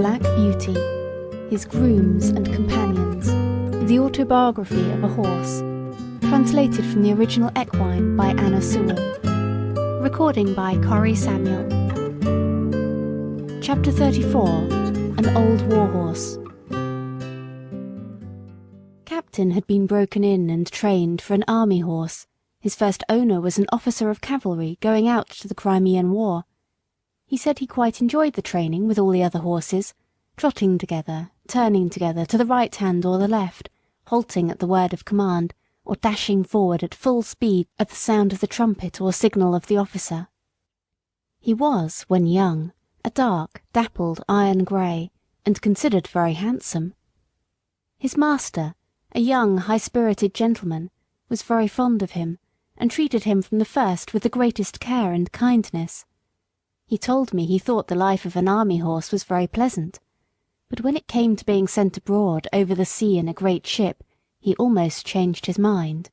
Black Beauty, His Grooms and Companions, The Autobiography of a Horse, translated from the original equine by Anna Sewell. Recording by Corrie Samuel. Chapter 34, An Old Warhorse. Captain had been broken in and trained for an army horse. His first owner was an officer of cavalry going out to the Crimean War. He said he quite enjoyed the training with all the other horses, trotting together, turning together to the right hand or the left, halting at the word of command, or dashing forward at full speed at the sound of the trumpet or signal of the officer. He was, when young, a dark, dappled iron grey, and considered very handsome. His master, a young, high-spirited gentleman, was very fond of him, and treated him from the first with the greatest care and kindness. He told me he thought the life of an army horse was very pleasant, but when it came to being sent abroad over the sea in a great ship, he almost changed his mind.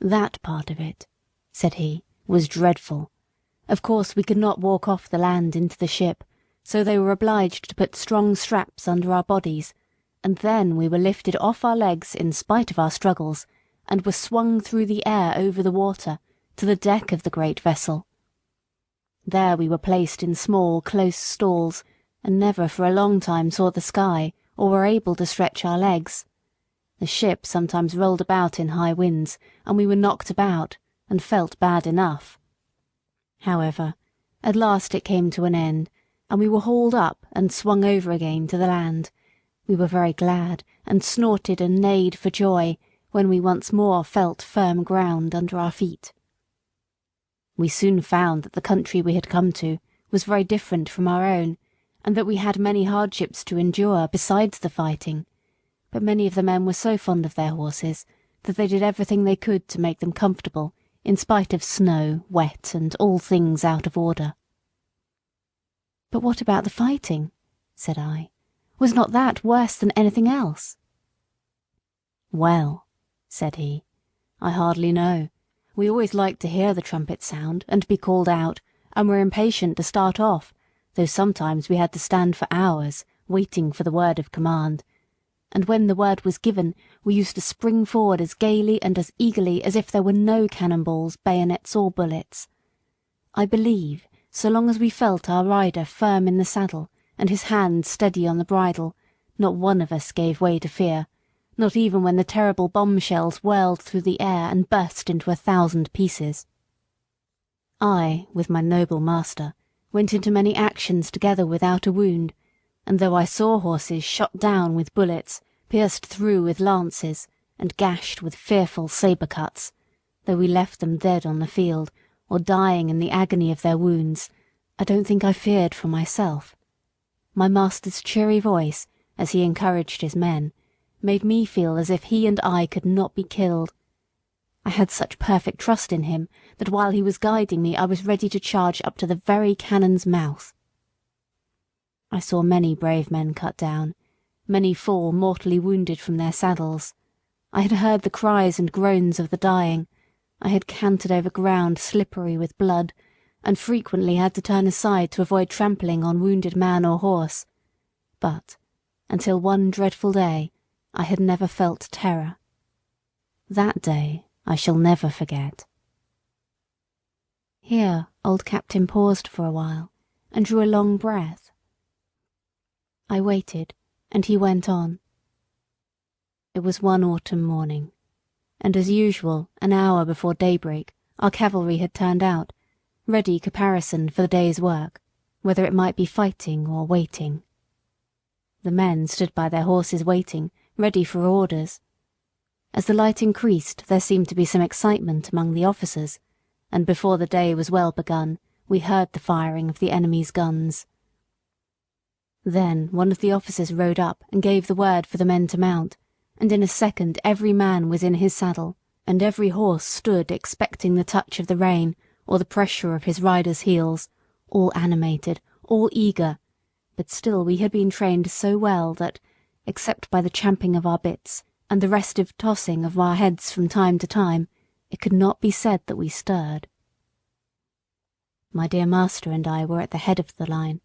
"That part of it," said he, "was dreadful. Of course we could not walk off the land into the ship, so they were obliged to put strong straps under our bodies, and then we were lifted off our legs in spite of our struggles, and were swung through the air over the water to the deck of the great vessel. There we were placed in small, close stalls, and never for a long time saw the sky, or were able to stretch our legs. The ship sometimes rolled about in high winds, and we were knocked about, and felt bad enough. However, at last it came to an end, and we were hauled up and swung over again to the land. We were very glad, and snorted and neighed for joy, when we once more felt firm ground under our feet. We soon found that the country we had come to was very different from our own, and that we had many hardships to endure besides the fighting, but many of the men were so fond of their horses that they did everything they could to make them comfortable, in spite of snow, wet, and all things out of order. "But what about the fighting?" said I. "Was not that worse than anything else?" "Well," said he, "I hardly know. We always liked to hear the trumpet sound and be called out, and were impatient to start off, though sometimes we had to stand for hours, waiting for the word of command. And when the word was given, we used to spring forward as gaily and as eagerly as if there were no cannonballs, bayonets, or bullets. I believe, so long as we felt our rider firm in the saddle, and his hand steady on the bridle, not one of us gave way to fear, not even when the terrible bombshells whirled through the air and burst into 1,000 pieces. I, with my noble master, went into many actions together without a wound, and though I saw horses shot down with bullets, pierced through with lances, and gashed with fearful sabre cuts, though we left them dead on the field, or dying in the agony of their wounds, I don't think I feared for myself. My master's cheery voice, as he encouraged his men, made me feel as if he and I could not be killed. I had such perfect trust in him that while he was guiding me I was ready to charge up to the very cannon's mouth. I saw many brave men cut down, many fall mortally wounded from their saddles. I had heard the cries and groans of the dying. I had cantered over ground slippery with blood, and frequently had to turn aside to avoid trampling on wounded man or horse. But, until one dreadful day, I had never felt terror. That day I shall never forget. Here old Captain paused for a while, and drew a long breath. I waited, and he went on. It was one autumn morning, and as usual, an hour before daybreak, our cavalry had turned out, ready caparisoned for the day's work, whether it might be fighting or waiting. The men stood by their horses waiting, ready for orders. As the light increased, there seemed to be some excitement among the officers, and before the day was well begun, we heard the firing of the enemy's guns. Then one of the officers rode up and gave the word for the men to mount, and in a second every man was in his saddle, and every horse stood expecting the touch of the rein or the pressure of his rider's heels, all animated, all eager, but still we had been trained so well that, except by the champing of our bits and the restive tossing of our heads from time to time, it could not be said that we stirred. My dear master and I were at the head of the line,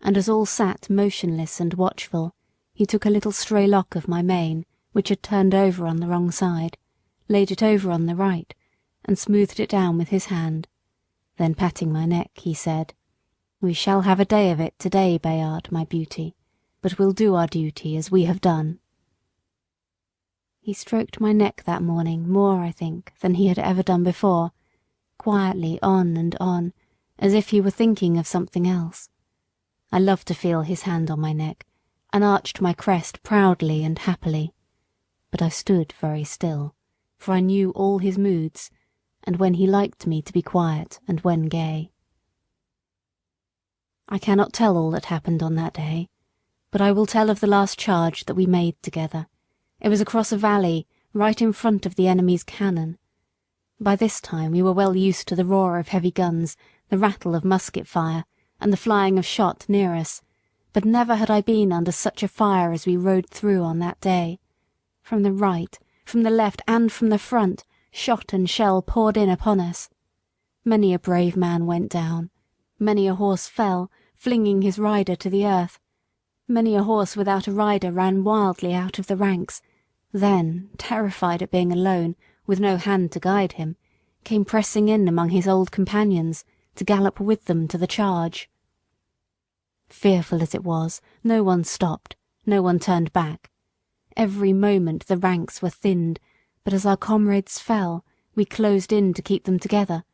and as all sat motionless and watchful, he took a little stray lock of my mane, which had turned over on the wrong side, laid it over on the right, and smoothed it down with his hand. Then patting my neck, he said, "We shall have a day of it to-day, Bayard, my beauty, but we'll do our duty as we have done." He stroked my neck that morning more, I think, than he had ever done before, quietly on and on, as if he were thinking of something else. I loved to feel his hand on my neck, and arched my crest proudly and happily. But I stood very still, for I knew all his moods, and when he liked me to be quiet and when gay. I cannot tell all that happened on that day, but I will tell of the last charge that we made together. It was across a valley, right in front of the enemy's cannon. By this time we were well used to the roar of heavy guns, the rattle of musket fire, and the flying of shot near us, but never had I been under such a fire as we rode through on that day. From the right, from the left, and from the front, shot and shell poured in upon us. Many a brave man went down. Many a horse fell, flinging his rider to the earth. Many a horse without a rider ran wildly out of the ranks, then, terrified at being alone, with no hand to guide him, came pressing in among his old companions, to gallop with them to the charge. Fearful as it was, no one stopped, no one turned back. Every moment the ranks were thinned, but as our comrades fell, we closed in to keep them together,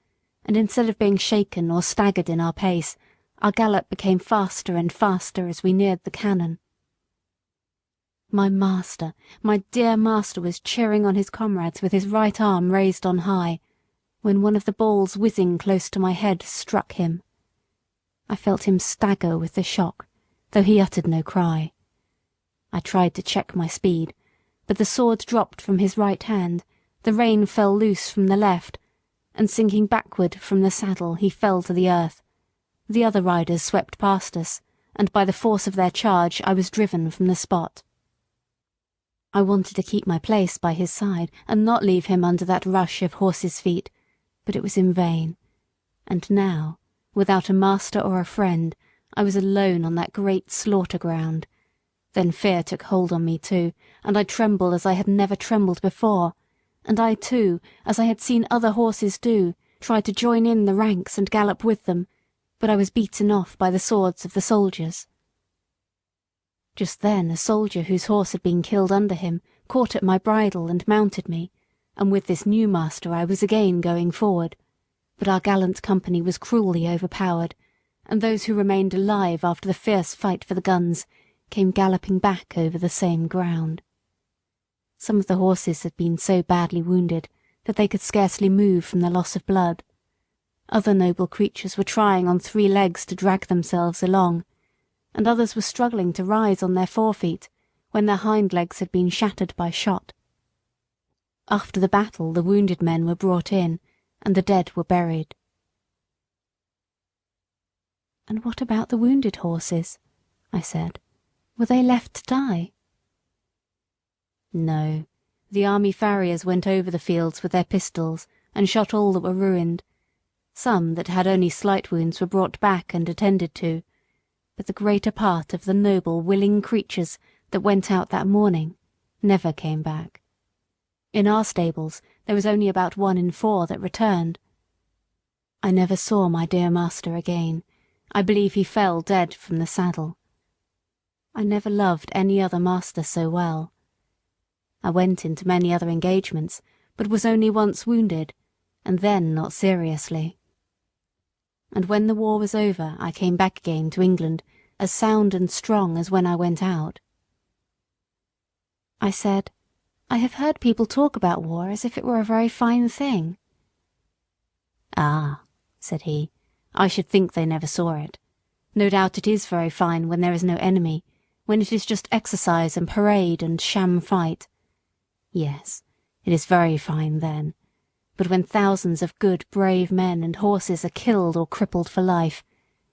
and instead of being shaken or staggered in our pace, our gallop became faster and faster as we neared the cannon. My master, my dear master, was cheering on his comrades with his right arm raised on high, when one of the balls whizzing close to my head struck him. I felt him stagger with the shock, though he uttered no cry. I tried to check my speed, but the sword dropped from his right hand, the rein fell loose from the left, and sinking backward from the saddle he fell to the earth. The other riders swept past us, and by the force of their charge I was driven from the spot. I wanted to keep my place by his side, and not leave him under that rush of horses' feet, but it was in vain, and now, without a master or a friend, I was alone on that great slaughter ground. Then fear took hold on me too, and I trembled as I had never trembled before, and I too, as I had seen other horses do, tried to join in the ranks and gallop with them, but I was beaten off by the swords of the soldiers. Just then a soldier whose horse had been killed under him caught at my bridle and mounted me, and with this new master I was again going forward, but our gallant company was cruelly overpowered, and those who remained alive after the fierce fight for the guns came galloping back over the same ground. Some of the horses had been so badly wounded that they could scarcely move from the loss of blood. Other noble creatures were trying on 3 legs to drag themselves along, and others were struggling to rise on their forefeet when their hind legs had been shattered by shot. After the battle the wounded men were brought in, and the dead were buried. "And what about the wounded horses?" I said. "Were they left to die?" "No. The army farriers went over the fields with their pistols and shot all that were ruined. Some that had only slight wounds were brought back and attended to, but the greater part of the noble, willing creatures that went out that morning never came back. In our stables there was only about 1 in 4 that returned. I never saw my dear master again. I believe he fell dead from the saddle. I never loved any other master so well. I went into many other engagements, but was only once wounded, and then not seriously. And when the war was over I came back again to England, as sound and strong as when I went out." I said, "I have heard people talk about war as if it were a very fine thing." "Ah," said he, "I should think they never saw it. No doubt it is very fine when there is no enemy, when it is just exercise and parade and sham fight. Yes, it is very fine then, but when thousands of good, brave men and horses are killed or crippled for life,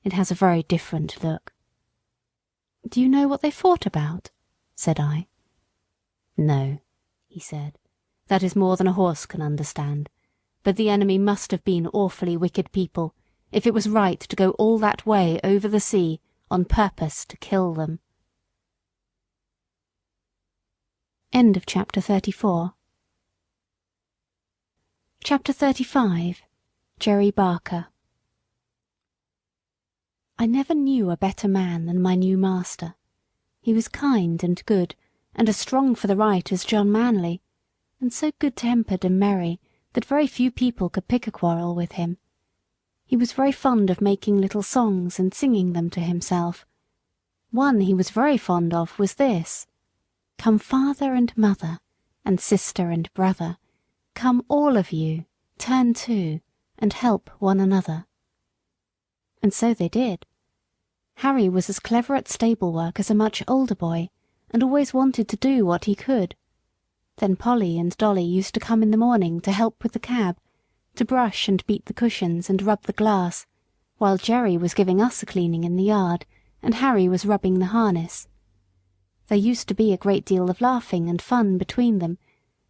it has a very different look." "Do you know what they fought about?" said I. "No," he said, "that is more than a horse can understand, but the enemy must have been awfully wicked people, if it was right to go all that way over the sea on purpose to kill them. End of chapter 34. Chapter 35. Jerry Barker. I never knew a better man than my new master. He was kind and good, and as strong for the right as John Manly, and so good-tempered and merry that very few people could pick a quarrel with him. He was very fond of making little songs and singing them to himself. One he was very fond of was this: "Come father and mother, and sister and brother, come all of you, turn to, and help one another." And so they did. Harry was as clever at stable work as a much older boy, and always wanted to do what he could. Then Polly and Dolly used to come in the morning to help with the cab, to brush and beat the cushions and rub the glass, while Jerry was giving us a cleaning in the yard, and Harry was rubbing the harness. There used to be a great deal of laughing and fun between them,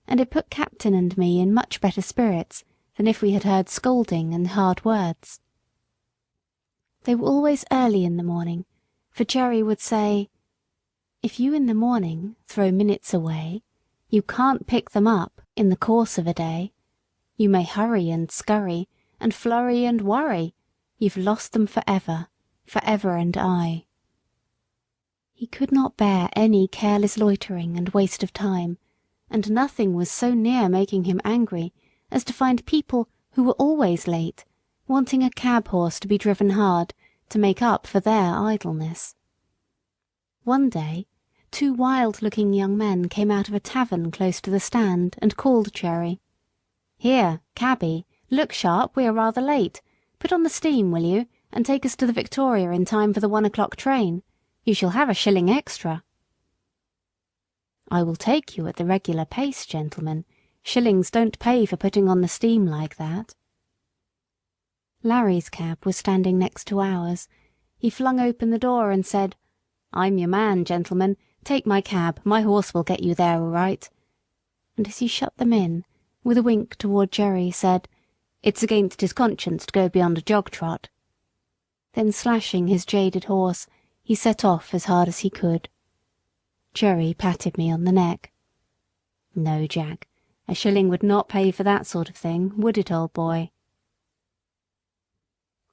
and it put Captain and me in much better spirits than if we had heard scolding and hard words. They were always early in the morning, for Jerry would say, "If you in the morning throw minutes away, you can't pick them up in the course of a day. You may hurry and scurry, and flurry and worry, you've lost them forever, forever and aye." He could not bear any careless loitering and waste of time, and nothing was so near making him angry as to find people who were always late wanting a cab-horse to be driven hard to make up for their idleness. One day, two wild-looking young men came out of a tavern close to the stand and called Jerry. "Here, cabby, look sharp, we are rather late. Put on the steam, will you, and take us to the Victoria in time for the 1 o'clock train. You shall have a shilling extra." "I will take you at the regular pace, gentlemen. Shillings don't pay for putting on the steam like that." Larry's cab was standing next to ours. He flung open the door and said, "I'm your man, gentlemen. Take my cab, my horse will get you there all right." And as he shut them in, with a wink toward Jerry, said, "It's against his conscience to go beyond a jog-trot." Then slashing his jaded horse, he set off as hard as he could. Jerry patted me on the neck. "No, Jack, a shilling would not pay for that sort of thing, would it, old boy?"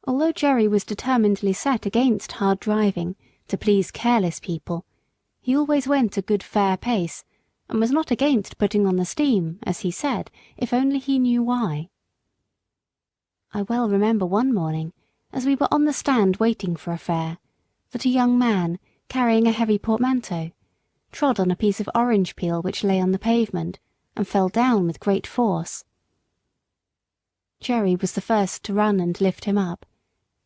Although Jerry was determinedly set against hard driving to please careless people, he always went a good fair pace, and was not against putting on the steam, as he said, if only he knew why. I well remember one morning, as we were on the stand waiting for a fare, that a young man, carrying a heavy portmanteau, trod on a piece of orange peel which lay on the pavement, and fell down with great force. Jerry was the first to run and lift him up.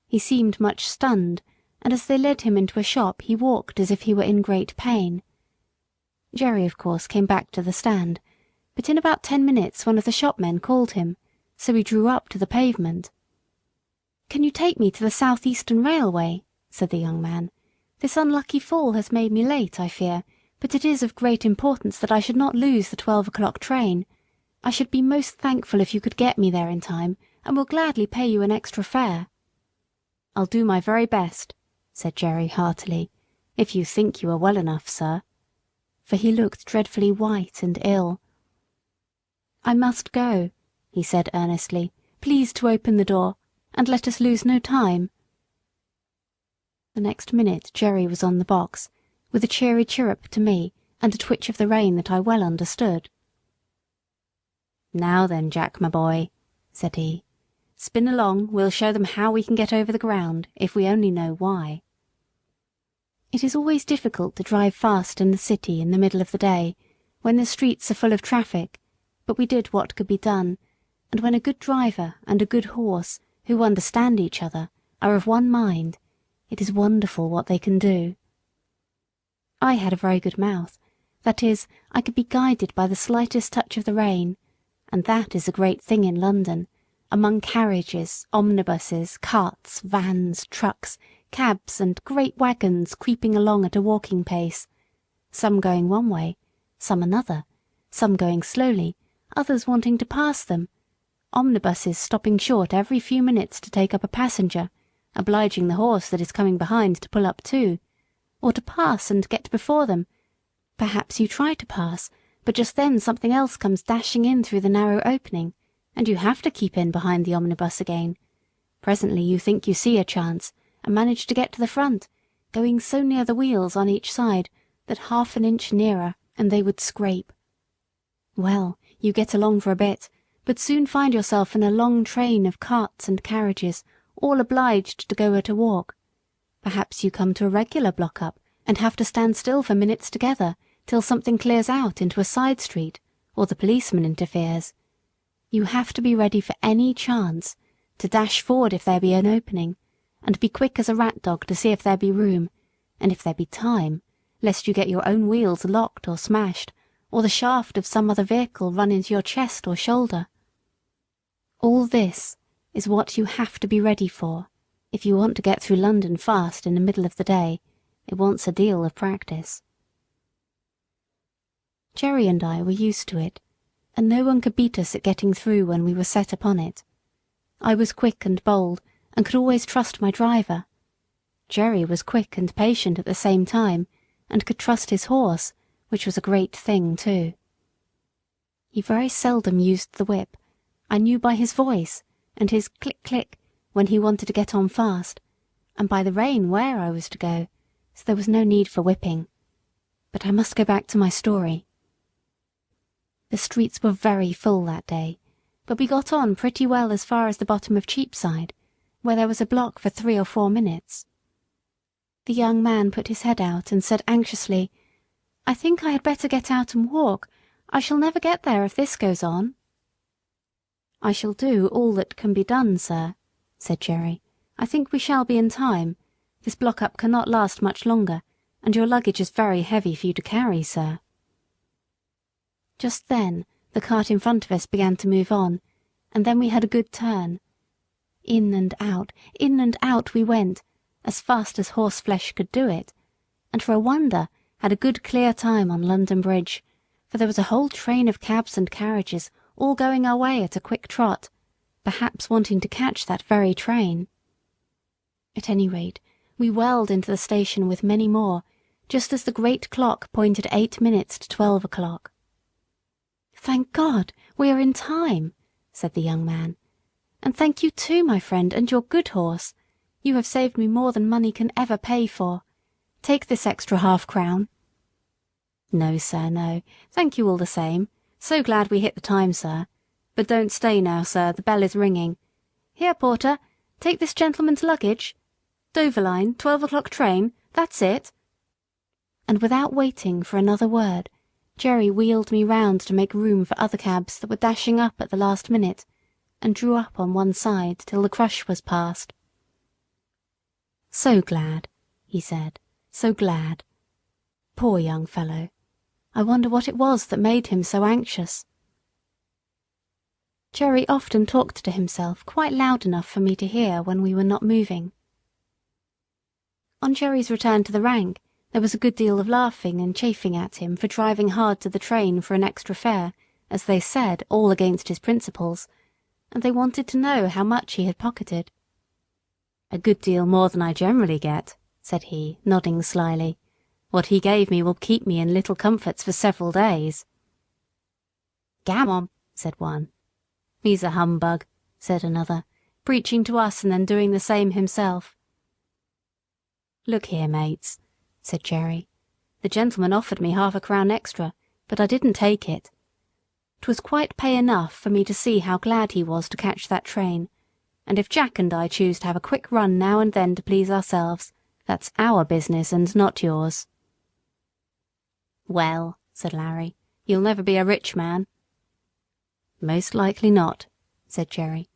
He seemed much stunned, and as they led him into a shop he walked as if he were in great pain. Jerry, of course, came back to the stand, but in about 10 minutes one of the shopmen called him, so he drew up to the pavement. "Can you take me to the South Eastern Railway?" said the young man. "This unlucky fall has made me late, I fear, but it is of great importance that I should not lose the 12 o'clock train. I should be most thankful if you could get me there in time, and will gladly pay you an extra fare." "I'll do my very best," said Jerry heartily, "if you think you are well enough, sir," for he looked dreadfully white and ill. "I must go," he said earnestly. "Please to open the door, and let us lose no time." The next minute Jerry was on the box, with a cheery chirrup to me and a twitch of the rein that I well understood. "Now then, Jack, my boy," said he, "spin along, we'll show them how we can get over the ground, if we only know why." It is always difficult to drive fast in the city in the middle of the day, when the streets are full of traffic, but we did what could be done, and when a good driver and a good horse, who understand each other, are of one mind, it is wonderful what they can do. I had a very good mouth, that is, I could be guided by the slightest touch of the rein, and that is a great thing in London, among carriages, omnibuses, carts, vans, trucks, cabs, and great wagons creeping along at a walking pace, some going one way, some another, some going slowly, others wanting to pass them, omnibuses stopping short every few minutes to take up a passenger, obliging the horse that is coming behind to pull up too, or to pass and get before them. Perhaps you try to pass, but just then something else comes dashing in through the narrow opening, and you have to keep in behind the omnibus again. Presently you think you see a chance, and manage to get to the front, going so near the wheels on each side that half an inch nearer and they would scrape. Well, you get along for a bit, but soon find yourself in a long train of carts and carriages, all obliged to go at a walk. Perhaps you come to a regular block-up, and have to stand still for minutes together, till something clears out into a side street, or the policeman interferes. You have to be ready for any chance, to dash forward if there be an opening, and be quick as a rat dog to see if there be room, and if there be time, lest you get your own wheels locked or smashed, or the shaft of some other vehicle run into your chest or shoulder. All this is what you have to be ready for. If you want to get through London fast in the middle of the day, it wants a deal of practice. Jerry and I were used to it, and no one could beat us at getting through when we were set upon it. I was quick and bold, and could always trust my driver. Jerry was quick and patient at the same time, and could trust his horse, which was a great thing too. He very seldom used the whip. I knew by his voice, and his click-click when he wanted to get on fast, and by the rein where I was to go, so there was no need for whipping. But I must go back to my story. The streets were very full that day, but we got on pretty well as far as the bottom of Cheapside, where there was a block for 3 or 4 minutes. The young man put his head out and said anxiously, "I think I had better get out and walk. I shall never get there if this goes on." "I shall do all that can be done, sir," said Jerry. "I think we shall be in time. This block-up cannot last much longer, and your luggage is very heavy for you to carry, sir." Just then the cart in front of us began to move on, and then we had a good turn. In and out we went, as fast as horseflesh could do it, and for a wonder had a good clear time on London Bridge, for there was a whole train of cabs and carriages all going our way at a quick trot, perhaps wanting to catch that very train. At any rate, we whirled into the station with many more, just as the great clock pointed 8 minutes to 12 o'clock. "Thank God, we are in time," said the young man. "And thank you too, my friend, and your good horse. You have saved me more than money can ever pay for. Take this extra half-crown." "No, sir, no. Thank you all the same. So glad we hit the time, sir. But don't stay now, sir, the bell is ringing. Here, porter, take this gentleman's luggage. Dover line, 12 o'clock train, that's it." And without waiting for another word, Jerry wheeled me round to make room for other cabs that were dashing up at the last minute, and drew up on one side till the crush was past. "So glad," he said, "so glad. Poor young fellow. I wonder what it was that made him so anxious." Jerry often talked to himself quite loud enough for me to hear when we were not moving. On Jerry's return to the rank, there was a good deal of laughing and chaffing at him for driving hard to the train for an extra fare, as they said, all against his principles, and they wanted to know how much he had pocketed. "A good deal more than I generally get," said he, nodding slyly. "What he gave me will keep me in little comforts for several days." "Gammon," said one. "He's a humbug," said another, preaching to us and then doing the same himself. "Look here, mates," said Jerry. "The gentleman offered me half-a-crown extra, but I didn't take it. 'Twas quite pay enough for me to see how glad he was to catch that train, and if Jack and I choose to have a quick run now and then to please ourselves, that's our business and not yours." "Well," said Larry, "you'll never be a rich man." "Most likely not," said Jerry,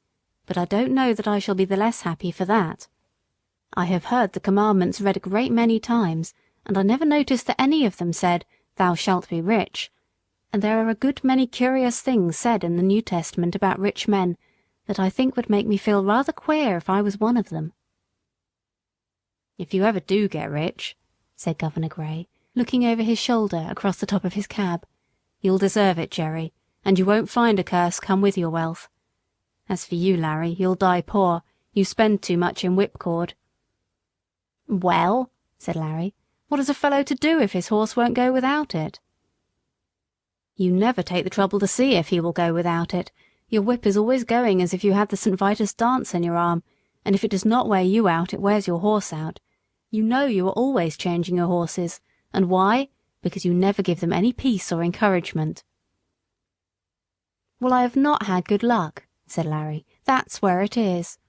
"but I don't know that I shall be the less happy for that. I have heard the commandments read a great many times, and I never noticed that any of them said, 'Thou shalt be rich,' and there are a good many curious things said in the New Testament about rich men that I think would make me feel rather queer if I was one of them." "If you ever do get rich," said Governor Gray, looking over his shoulder across the top of his cab, "you'll deserve it, Jerry, and you won't find a curse come with your wealth. As for you, Larry, you'll die poor. You spend too much in whipcord." "Well," said Larry, "what is a fellow to do if his horse won't go without it?" "You never take the trouble to see if he will go without it. Your whip is always going as if you had the St. Vitus dance in your arm, and if it does not wear you out it wears your horse out. You know you are always changing your horses, and why? Because you never give them any peace or encouragement." "Well, I have not had good luck," said Larry. "That's where it is."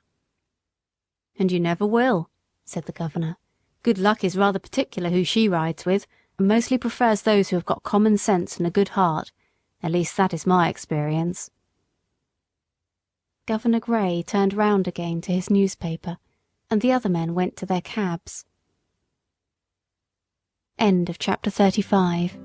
"And you never will," said the governor. "Good luck is rather particular who she rides with, and mostly prefers those who have got common sense and a good heart. At least that is my experience." Governor Gray turned round again to his newspaper, and the other men went to their cabs. End of chapter 35.